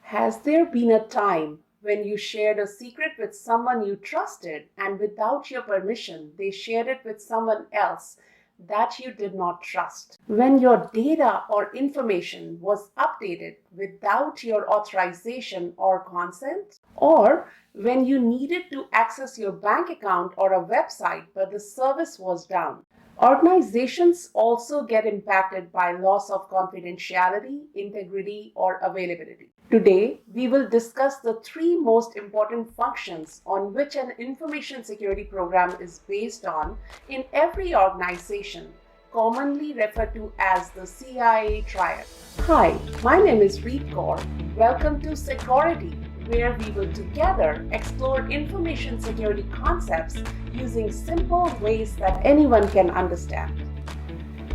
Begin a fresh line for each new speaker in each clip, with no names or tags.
Has there been a time when you shared a secret with someone you trusted and without your permission they shared it with someone else that you did not trust? When your data or information was updated without your authorization or consent? Or when you needed to access your bank account or a website but the service was down? Organizations also get impacted by loss of confidentiality, integrity, or availability. Today, we will discuss the three most important functions on which an information security program is based on in every organization, commonly referred to as the CIA triad. Hi, my name is Reed Kaur. Welcome to Security, where we will together explore information security concepts using simple ways that anyone can understand.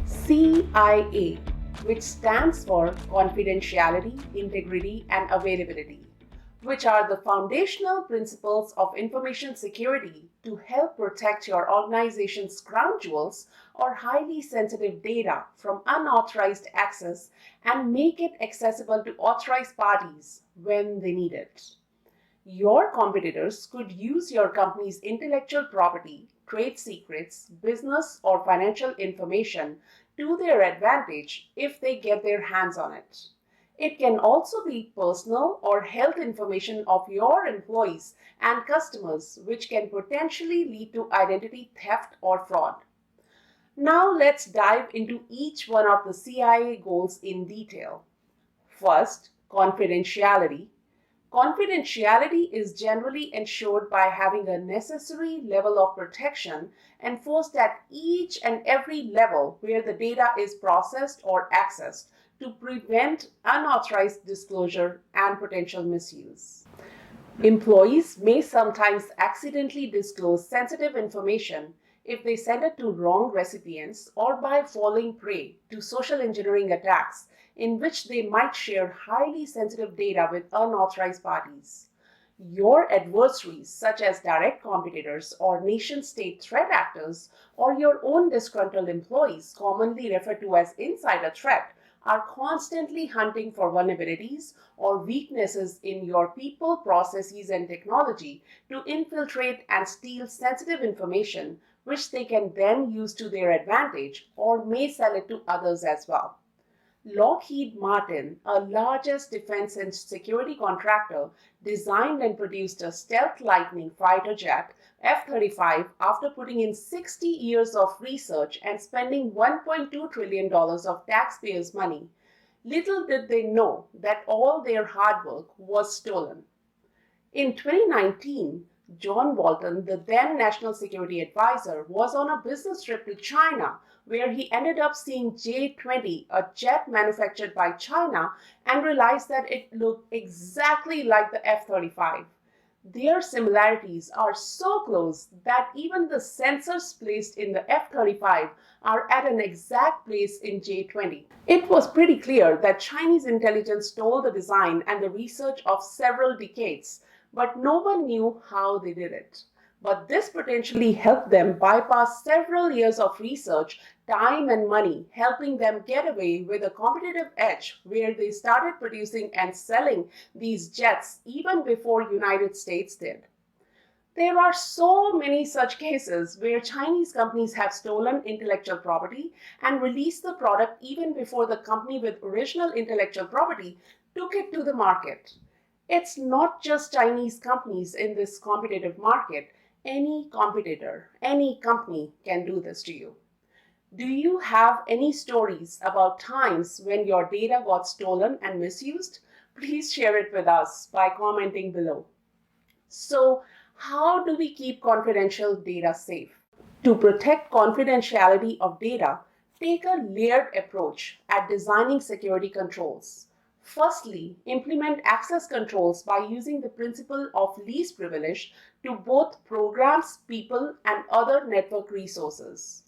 CIA, which stands for Confidentiality, Integrity, and Availability, which are the foundational principles of information security to help protect your organization's crown jewels or highly sensitive data from unauthorized access and make it accessible to authorized parties when they need it. Your competitors could use your company's intellectual property, trade secrets, business, or financial information to their advantage if they get their hands on it. It can also be personal or health information of your employees and customers, which can potentially lead to identity theft or fraud. Now let's dive into each one of the CIA goals in detail. First, confidentiality. Confidentiality is generally ensured by having a necessary level of protection enforced at each and every level where the data is processed or accessed to prevent unauthorized disclosure and potential misuse. Employees may sometimes accidentally disclose sensitive information if they send it to wrong recipients or by falling prey to social engineering attacks in which they might share highly sensitive data with unauthorized parties. Your adversaries, such as direct competitors or nation state threat actors, or your own disgruntled employees, commonly referred to as insider threat, are constantly hunting for vulnerabilities or weaknesses in your people, processes, and technology to infiltrate and steal sensitive information, which they can then use to their advantage or may sell it to others as well. Lockheed Martin, a largest defense and security contractor, designed and produced a stealth Lightning fighter jet F-35 after putting in 60 years of research and spending $1.2 trillion of taxpayers' money. Little did they know that all their hard work was stolen. In 2019, John Bolton, the then National Security Advisor, was on a business trip to China where he ended up seeing J-20, a jet manufactured by China, and realized that it looked exactly like the F-35. Their similarities are so close that even the sensors placed in the F-35 are at an exact place in J-20. It was pretty clear that Chinese intelligence stole the design and the research of several decades, but no one knew how they did it. But this potentially helped them bypass several years of research, time, and money, helping them get away with a competitive edge where they started producing and selling these jets even before United States did. There are so many such cases where Chinese companies have stolen intellectual property and released the product even before the company with original intellectual property took it to the market. It's not just Chinese companies in this competitive market. Any competitor, any company can do this to you. Do you have any stories about times when your data got stolen and misused? Please share it with us by commenting below. So, how do we keep confidential data safe? To protect confidentiality of data, take a layered approach at designing security controls. Firstly, implement access controls by using the principle of least privilege to both programs, people, and other network resources.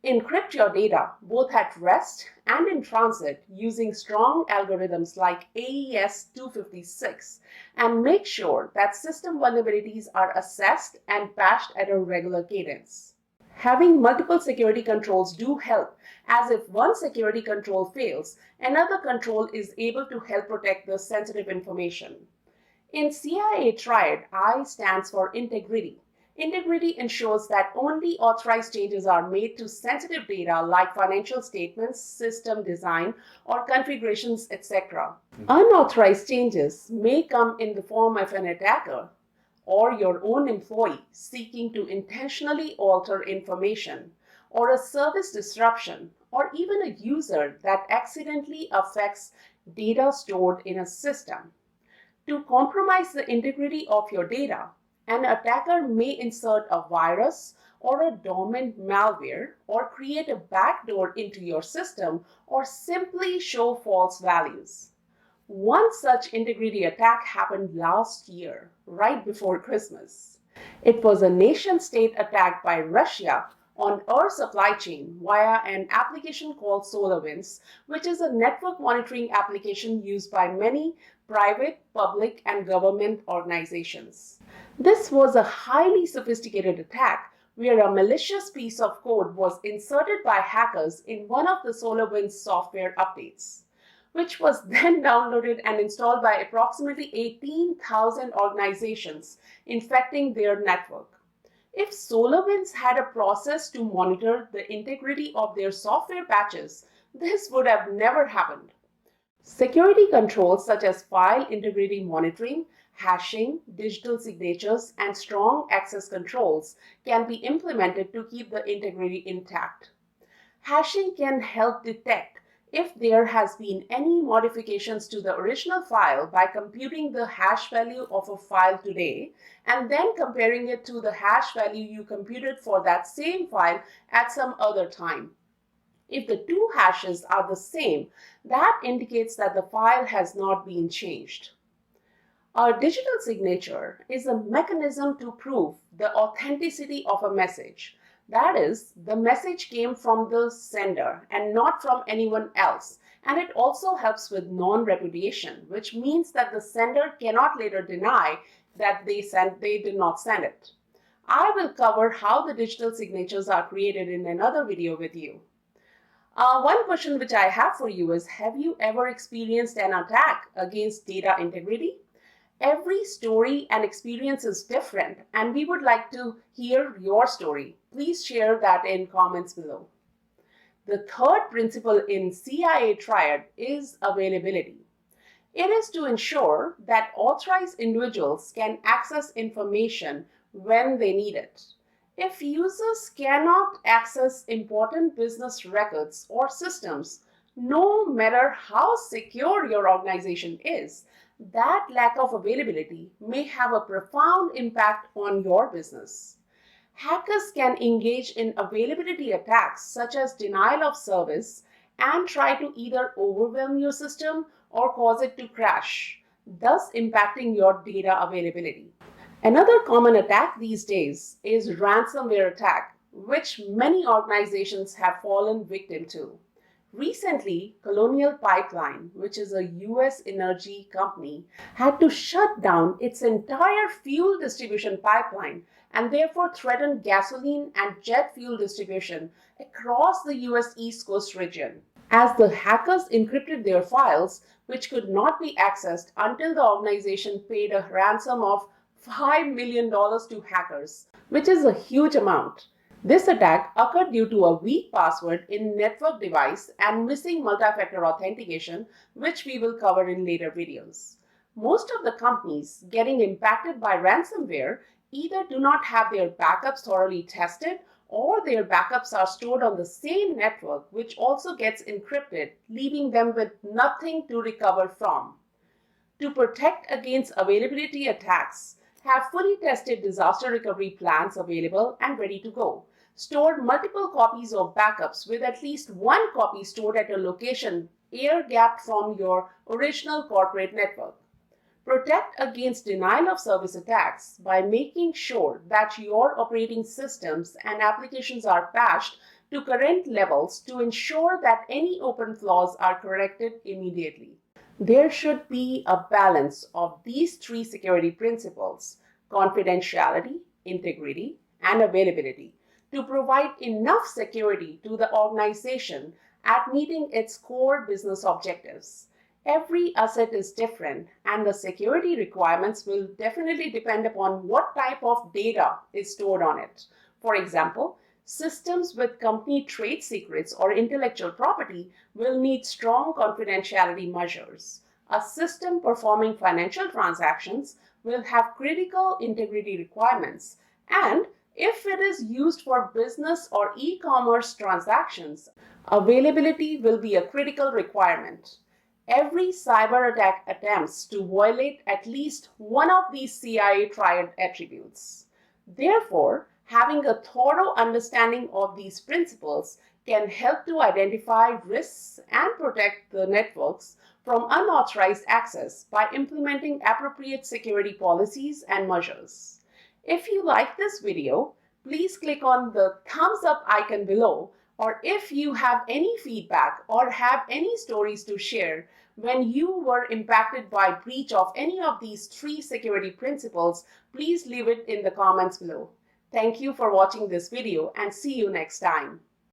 Encrypt your data both at rest and in transit using strong algorithms like AES 256 and make sure that system vulnerabilities are assessed and patched at a regular cadence. Having multiple security controls do help, as if one security control fails, another control is able to help protect the sensitive information. In CIA Triad, I stands for integrity. Integrity ensures that only authorized changes are made to sensitive data like financial statements, system design, or configurations, etc. Unauthorized changes may come in the form of an attacker or your own employee seeking to intentionally alter information, or a service disruption, or even a user that accidentally affects data stored in a system. To compromise the integrity of your data, an attacker may insert a virus or a dormant malware or create a backdoor into your system or simply show false values. One such integrity attack happened last year, right before Christmas. It was a nation-state attack by Russia on our supply chain via an application called SolarWinds, which is a network monitoring application used by many private, public, and government organizations. This was a highly sophisticated attack where a malicious piece of code was inserted by hackers in one of the SolarWinds software updates, which was then downloaded and installed by approximately 18,000 organizations, infecting their network. If SolarWinds had a process to monitor the integrity of their software patches, this would have never happened. Security controls such as file integrity monitoring, hashing, digital signatures, and strong access controls can be implemented to keep the integrity intact. Hashing can help detect if there has been any modifications to the original file by computing the hash value of a file today and then comparing it to the hash value you computed for that same file at some other time. If the two hashes are the same, that indicates that the file has not been changed. A digital signature is a mechanism to prove the authenticity of a message. That is, the message came from the sender and not from anyone else. And it also helps with non-repudiation, which means that the sender cannot later deny that they did not send it. I will cover how the digital signatures are created in another video with you. One question which I have for you is, have you ever experienced an attack against data integrity? Every story and experience is different, and we would like to hear your story. Please share that in comments below. The third principle in CIA Triad is availability. It is to ensure that authorized individuals can access information when they need it. If users cannot access important business records or systems, no matter how secure your organization is, that lack of availability may have a profound impact on your business. Hackers can engage in availability attacks such as denial of service and try to either overwhelm your system or cause it to crash, thus impacting your data availability. Another common attack these days is ransomware attack, which many organizations have fallen victim to. Recently, Colonial Pipeline, which is a US energy company, had to shut down its entire fuel distribution pipeline and therefore threatened gasoline and jet fuel distribution across the US East Coast region, as the hackers encrypted their files, which could not be accessed until the organization paid a ransom of $5 million to hackers, which is a huge amount. This attack occurred due to a weak password in network device and missing multi-factor authentication, which we will cover in later videos. Most of the companies getting impacted by ransomware either do not have their backups thoroughly tested, or their backups are stored on the same network, which also gets encrypted, leaving them with nothing to recover from. To protect against availability attacks, have fully tested disaster recovery plans available and ready to go. Store multiple copies of backups with at least one copy stored at a location air-gapped from your original corporate network. Protect against denial of service attacks by making sure that your operating systems and applications are patched to current levels to ensure that any open flaws are corrected immediately. There should be a balance of these three security principles: confidentiality, integrity, and availability, to provide enough security to the organization at meeting its core business objectives. Every asset is different, and the security requirements will definitely depend upon what type of data is stored on it. For example, systems with company trade secrets or intellectual property will need strong confidentiality measures. A system performing financial transactions will have critical integrity requirements, and if it is used for business or e-commerce transactions, availability will be a critical requirement. Every cyber attack attempts to violate at least one of these CIA triad attributes. Therefore, having a thorough understanding of these principles can help to identify risks and protect the networks from unauthorized access by implementing appropriate security policies and measures. If you like this video, please click on the thumbs up icon below, or if you have any feedback or have any stories to share when you were impacted by breach of any of these 3 security principles, please leave it in the comments below. Thank you for watching this video and see you next time.